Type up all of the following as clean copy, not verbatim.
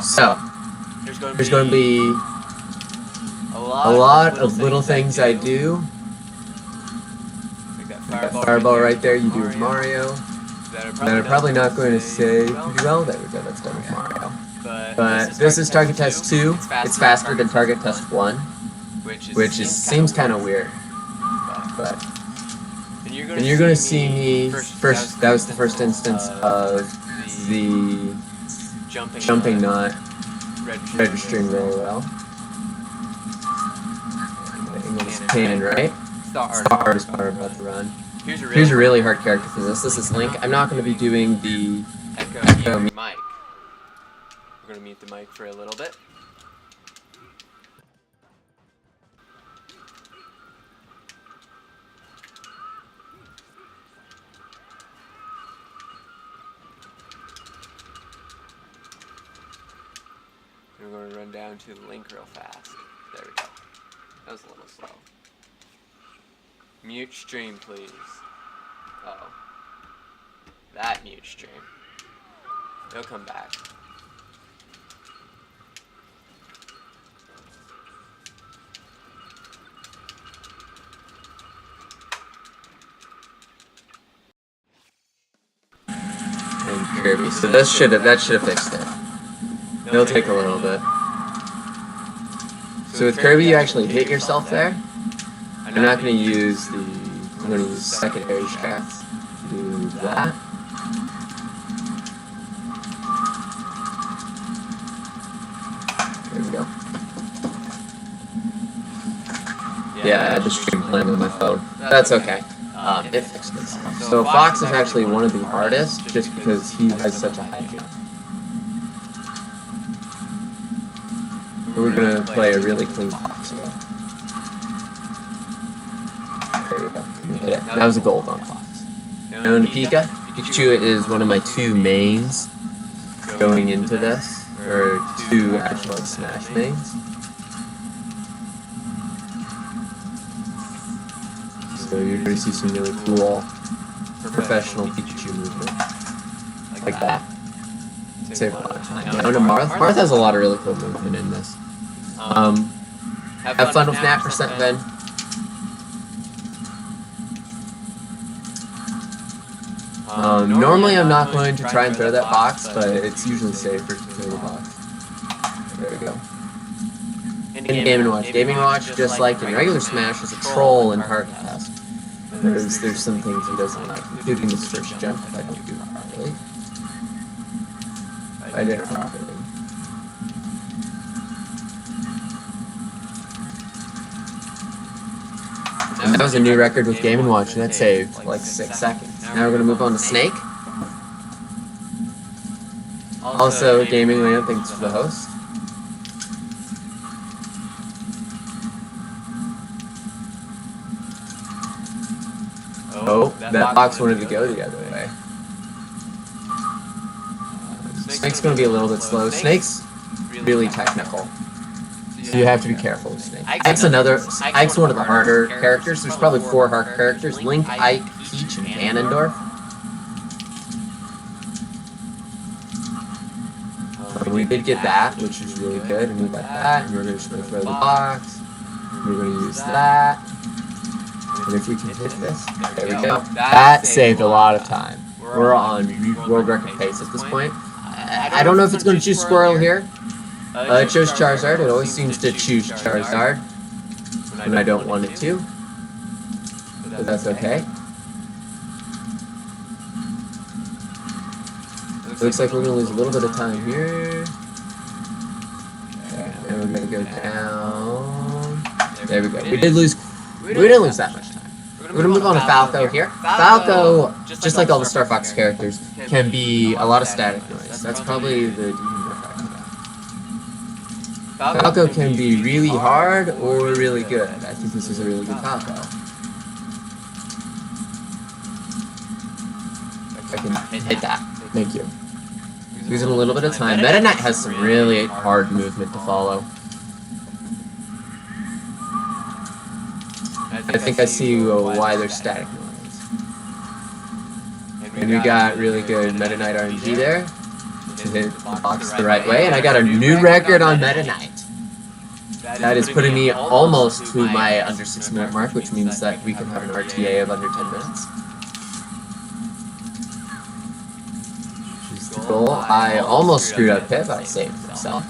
So, there's going to be a lot of little things I do. That fireball right there you do with Mario. That are probably not going to say pretty well. There we go, that's done with Mario. But this is Target Test 2. It's faster than Target Test 1, which seems kind of weird. But and you're going to see me first. That was the first instance of the jumping not registering very well. English canon, right? It's the hardest part about the run. Here's a really hard character for this. This is Link. I'm not going to be doing the echo mic. We're going to mute the mic for a little bit. We're going to run down to Link real fast. There we go. That was a little slow. Mute stream, please. Uh-oh. That mute stream. They'll come back. And Kirby. So that should have fixed it. It'll take a little bit. So with Kirby, you actually hit yourself there. I'm not going to use the. I'm going to use secondary strats to do that. There we go. Yeah, I had the stream playing with my phone. That's okay. It fixed itself. So Fox is actually one of the hardest, just because he has such a high jump. We're gonna play a really clean Fox here. There we go. Hit it. That was a gold on Fox. Now in Pikachu is one of my two mains going into this, or two actual Smash mains. So you're gonna see some really cool professional Pikachu movement like that. Save a lot of time. Now to Marth. Marth has a lot of really cool movement in this. Have fun with that %, Ben. Normally I'm not going to try and throw that box, but it's usually safer to throw the box. There we go. In Game & Watch. Game & Watch, just like in regular Smash, is a troll in Target Test. There's some things he doesn't like, including his first jump if I don't do it properly. I did it properly. And that was a new record with Game & Watch, and that saved like 6 seconds. Now we're going to move on to Snake. Also, Gaming Land, thanks for the host. Oh, that box wanted to go the other way. Snake's going to be a little bit slow. Snake's really technical, so you have to be careful with Snake. Ike's one of the harder characters. There's probably 4 hard characters: Link, Ike, Peach, and Ganondorf. We did get that, which is really good, and we got that, and we're just going to throw the box. We're going to use that. And if we can hit this, there we go. That saved a lot of time. We're on world record pace at this point. I don't know if it's going to choose Squirrel here. It chose Charizard. It always seems to choose Charizard when I don't want it to. But that's okay. It looks like we're going to lose a little bit of time here. And we're going to go down. There we go. We didn't lose that much time. We're going to move on to Falco here. Falco, just like all the Star Fox characters, can be a lot of static noise. That's probably the effect of that. Falco can be really hard or really good. I think this is a really good Falco. I can hit that. Thank you. Losing a little bit of time. Meta Knight has some really hard movement to follow. I think I see why there's static noise. And we got really good Meta Knight RNG there. to hit the box the right way, and I got a new record on Meta Knight. That is putting me almost to my under 6-minute mark, which means that we can have an RTA of under 10 minutes. Which is the goal. I almost screwed up Pip, I saved myself.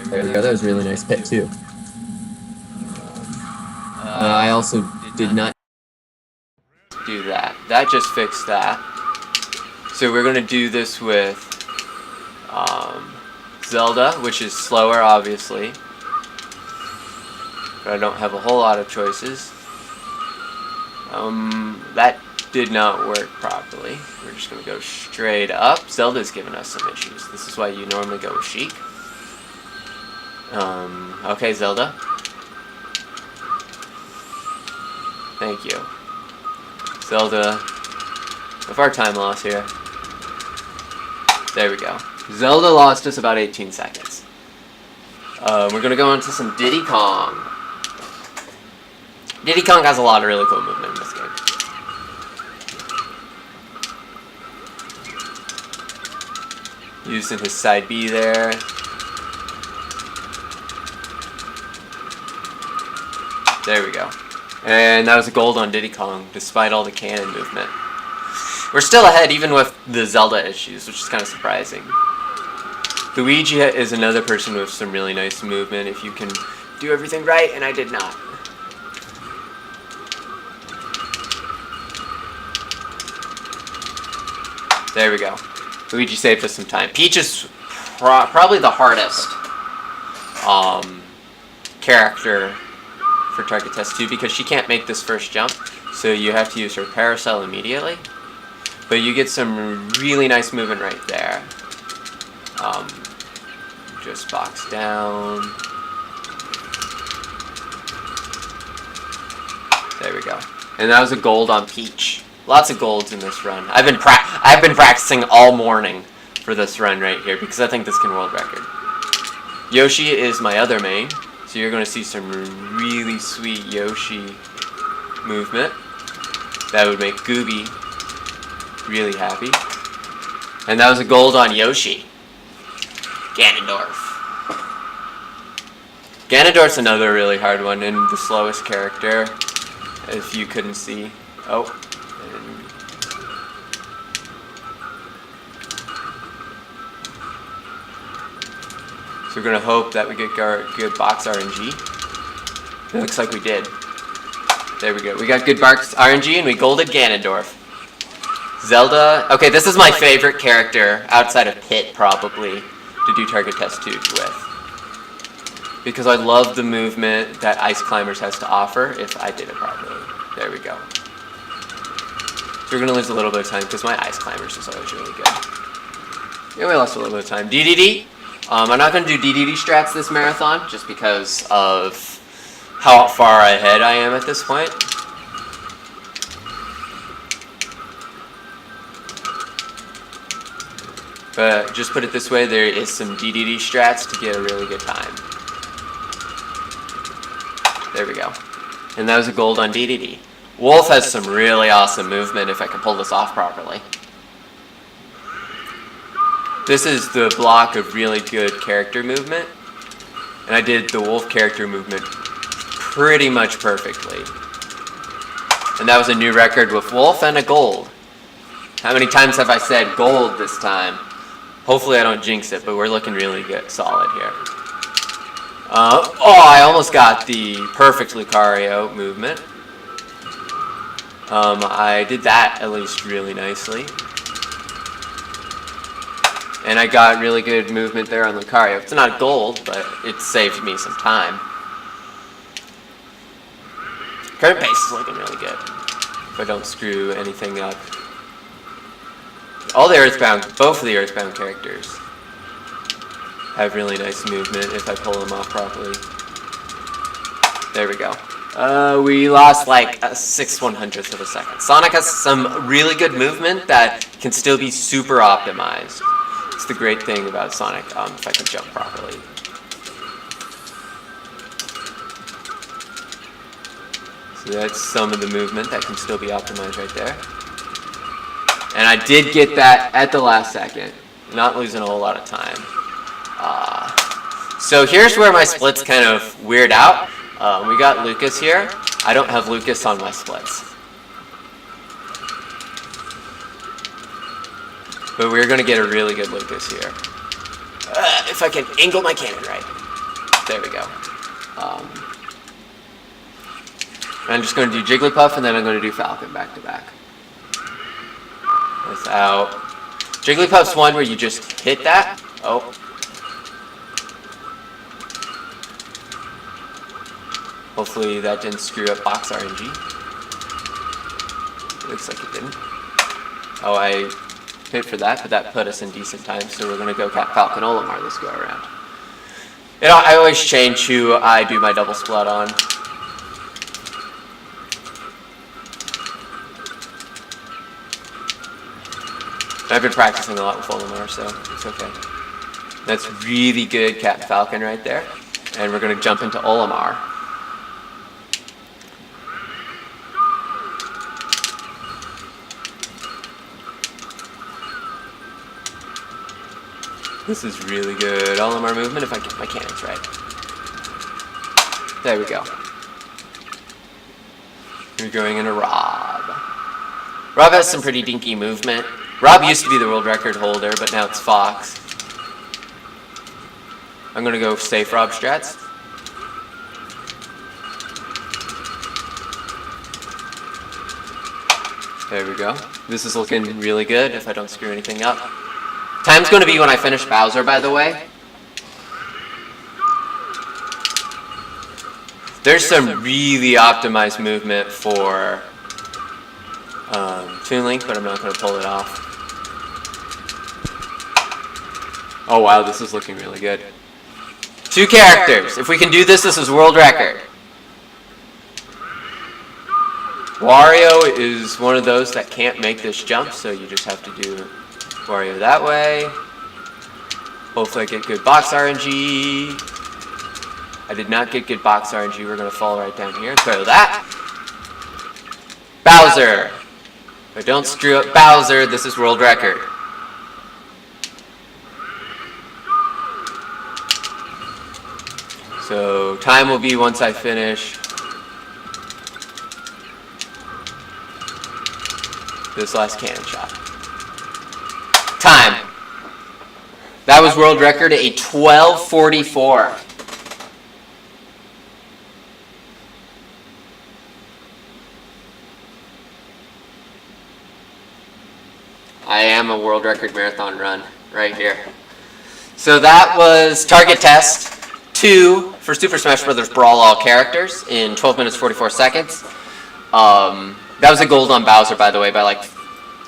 There we go, that was a really nice pit too. I also did not do that. That just fixed that. So we're going to do this with Zelda, which is slower obviously. But I don't have a whole lot of choices. That did not work properly. We're just going to go straight up. Zelda's giving us some issues. This is why you normally go with Sheik. Okay, Zelda. Thank you. Zelda, with our time loss here. There we go. Zelda lost us about 18 seconds. We're gonna go into some Diddy Kong. Diddy Kong has a lot of really cool movement in this game. Using his side B there. There we go. And that was a gold on Diddy Kong, despite all the cannon movement. We're still ahead even with the Zelda issues, which is kind of surprising. Luigi is another person with some really nice movement if you can do everything right, and I did not. There we go. Luigi saved us some time. Peach is probably the hardest character for Target Test 2 because she can't make this first jump, so you have to use her Paracel immediately. But you get some really nice movement right there. Just box down. There we go. And that was a gold on Peach. Lots of golds in this run. I've been practicing all morning for this run right here because I think this can world record. Yoshi is my other main, so you're going to see some really sweet Yoshi movement. That would make Gooby really happy. And that was a gold on Yoshi. Ganondorf. Ganondorf's another really hard one and the slowest character, if you couldn't see. Oh. So we're going to hope that we get good box RNG. It looks like we did. There we go. We got good box RNG and we golded Ganondorf. Zelda. Okay, this is my favorite character outside of Pit probably to do Target Test 2 with. Because I love the movement that Ice Climbers has to offer if I did it properly. There we go. So we're going to lose a little bit of time because my Ice Climbers is always really good. Yeah, we lost a little bit of time. DDD. I'm not going to do DDD strats this marathon just because of how far ahead I am at this point. But just put it this way, there is some DDD strats to get a really good time. There we go. And that was a gold on DDD. Wolf has some really awesome movement if I can pull this off properly. This is the block of really good character movement. And I did the Wolf character movement pretty much perfectly. And that was a new record with Wolf and a gold. How many times have I said gold this time? Hopefully I don't jinx it, but we're looking really good, solid here. Oh, I almost got the perfect Lucario movement. I did that at least really nicely. And I got really good movement there on Lucario. It's not gold, but it saved me some time. Current pace is looking really good. If I don't screw anything up. All the Earthbound, both of the Earthbound characters have really nice movement if I pull them off properly. There we go. We lost like 6/100ths of a second. Sonic has some really good movement that can still be super optimized. It's the great thing about Sonic, if I can jump properly. So that's some of the movement that can still be optimized right there. And I did get that at the last second. Not losing a whole lot of time. So here's where my splits kind of weird out. We got Lucas here. I don't have Lucas on my splits. But we're going to get a really good Lucas here. If I can angle my cannon right. There we go. I'm just going to do Jigglypuff, and then I'm going to do Falcon back to back. That's out. Jigglypuff's one where you just hit that. Oh. Hopefully that didn't screw up box RNG. Looks like it didn't. Oh, I hit for that, but that put us in decent time, so we're going to go Cat Falcon Olimar this go around. You know, I always change who I do my double split on. I've been practicing a lot with Olimar, so it's okay. That's really good Cat Falcon right there. And we're going to jump into Olimar. This is really good Olimar movement if I get my cannons right. There we go. We're going into Rob. Rob has some pretty dinky movement. Rob used to be the world record holder, but now it's Fox. I'm going to go safe Rob strats. There we go. This is looking really good if I don't screw anything up. Time's going to be when I finish Bowser, by the way. There's some really optimized movement for Toon Link, but I'm not going to pull it off. Oh wow, this is looking really good. 2 characters. If we can do this, this is world record. Wario is one of those that can't make this jump, so you just have to do Wario that way. Hopefully I get good box RNG. I did not get good box RNG. We're going to fall right down here and throw that. Bowser. If I don't screw up Bowser, this is world record. So time will be once I finish this last cannon shot. Time. That was world record, a 12:44. I am a world record marathon run right here. So that was target test 2 for Super Smash Bros. Brawl all characters in 12 minutes 44 seconds. That was a gold on Bowser, by the way, by like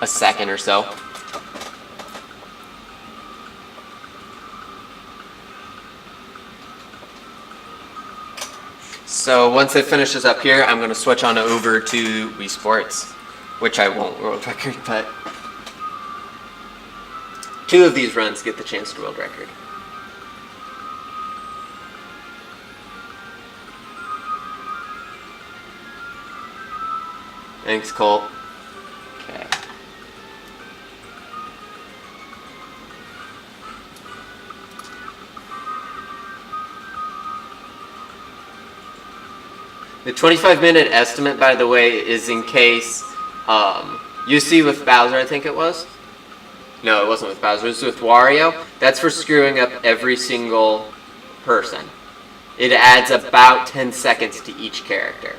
a second or so. So once it finishes up here, I'm going to switch on over to Wii Sports, which I won't world record, but 2 of these runs get the chance to world record. Thanks, Colt. Okay. The 25-minute estimate, by the way, is in case you see with Bowser, I think it was. No, it wasn't with Bowser. It was with Wario. That's for screwing up every single person. It adds about 10 seconds to each character.